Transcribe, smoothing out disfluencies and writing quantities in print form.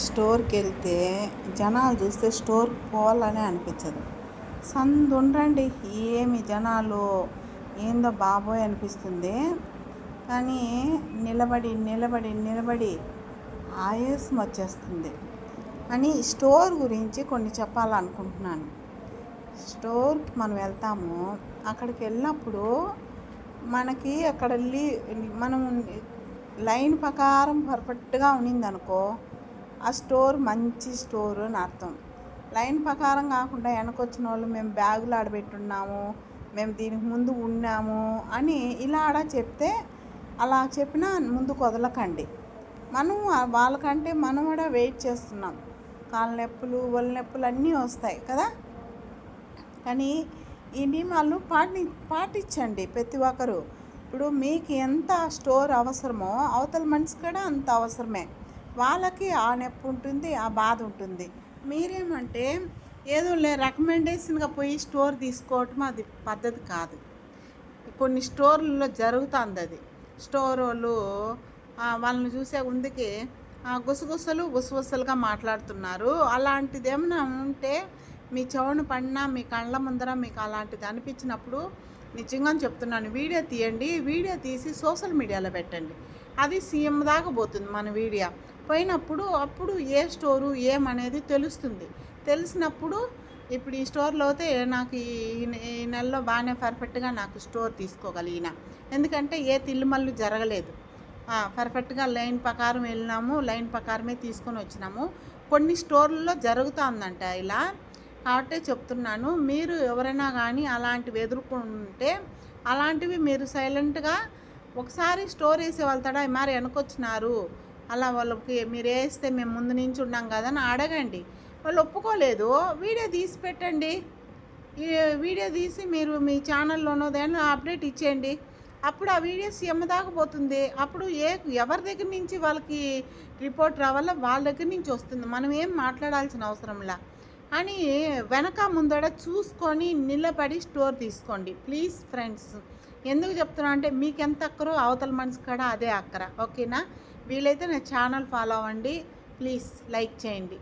స్టోర్కి వెళ్తే జనాలు చూస్తే స్టోర్కి పోవాలనే అనిపించదు. సందుండ్రండి ఏమి జనాలు, ఏందో బాబోయ్ అనిపిస్తుంది. కానీ నిలబడి నిలబడి నిలబడి ఆయాసం వచ్చేస్తుంది. అని స్టోర్ గురించి కొన్ని చెప్పాలనుకుంటున్నాను. స్టోర్కి మనం వెళ్తాము, అక్కడికి వెళ్ళినప్పుడు మనకి అక్కడ మనం లైన్ ప్రకారం పర్ఫెక్ట్గా ఉన్నిందనుకో, ఆ స్టోర్ మంచి స్టోర్ అని అర్థం. లైన్ ప్రకారం కాకుండా వెనకొచ్చిన వాళ్ళు మేము బ్యాగులు ఆడబెట్టున్నాము, మేము దీనికి ముందు ఉన్నాము అని ఇలా ఆడ చెప్తే, అలా చెప్పినా ముందుకు వదలకండి. మనం వాళ్ళకంటే మనం కూడా వెయిట్ చేస్తున్నాం. కాళ్ళ నొప్పులు, ఒళ్ళు నొప్పులు అన్నీ వస్తాయి కదా. కానీ ఈ నియమాలు పాటించండి ప్రతి ఒక్కరు. ఇప్పుడు మీకు ఎంత స్టోర్ అవసరమో అవతల మనిషి కూడా అంత అవసరమే. వాళ్ళకి ఆ నొప్పి ఉంటుంది, ఆ బాధ ఉంటుంది. మీరేమంటే ఏదో రికమెండేషన్గా పోయి స్టోర్ తీసుకోవటం అది పద్ధతి కాదు. కొన్ని స్టోర్లలో జరుగుతుంది అది. స్టోర్ వాళ్ళు వాళ్ళని చూసే ముందుకి గుసగుసలుగా మాట్లాడుతున్నారు. అలాంటిది ఏమైనా ఉంటే మీ చెవును పడినా, మీ కళ్ళ ముందర మీకు అలాంటిది అనిపించినప్పుడు నిజంగా చెప్తున్నాను, వీడియో తీయండి. వీడియో తీసి సోషల్ మీడియాలో పెట్టండి. అది సీఎం దాకా పోతుంది మన వీడియో పోయినప్పుడు. అప్పుడు ఏ స్టోరు ఏమనేది తెలుస్తుంది. తెలిసినప్పుడు ఇప్పుడు ఈ స్టోర్లో అయితే నాకు ఈ నెలలో బాగానే పర్ఫెక్ట్గా నాకు స్టోర్ తీసుకోగలిగిన. ఎందుకంటే ఏ తిల్లుమల్లు జరగలేదు. పర్ఫెక్ట్గా లైన్ ప్రకారం వెళ్ళినాము, లైన్ ప్రకారమే తీసుకొని వచ్చినాము. కొన్ని స్టోర్లలో జరుగుతుందంట ఇలా. కాబట్టి చెప్తున్నాను, మీరు ఎవరైనా కానీ అలాంటివి ఎదుర్కొంటే అలాంటివి మీరు సైలెంట్గా ఒకసారి స్టోర్ వేసే వెళ్తాడా మరి వెనకొచ్చినారు, అలా వాళ్ళకి మీరు వేస్తే మేము ముందు నుంచి ఉన్నాం కదా అని అడగండి. వాళ్ళు ఒప్పుకోలేదు, వీడియో తీసి పెట్టండి. ఈ వీడియో తీసి మీరు మీ ఛానల్లోనో దాన్ని అప్డేట్ ఇచ్చేయండి. అప్పుడు ఆ వీడియో సీఎం దాకా పోతుంది. అప్పుడు ఎవరి దగ్గర నుంచి వాళ్ళకి రిపోర్ట్ రావాలో వాళ్ళ దగ్గర నుంచి వస్తుంది. మనం ఏం మాట్లాడాల్సిన అవసరంలా. అని వెనక ముందడ చూసుకొని నిలబడి స్టోర్ తీసుకోండి ప్లీజ్ ఫ్రెండ్స్. ఎందుకు చెప్తున్నా అంటే మీకు ఎంత అక్కరో అవతల మనిషి కూడా అదే అక్కర. ఓకేనా? వీలైతే నా ఛానల్ ఫాలో అవ్వండి ప్లీజ్, లైక్ చేయండి.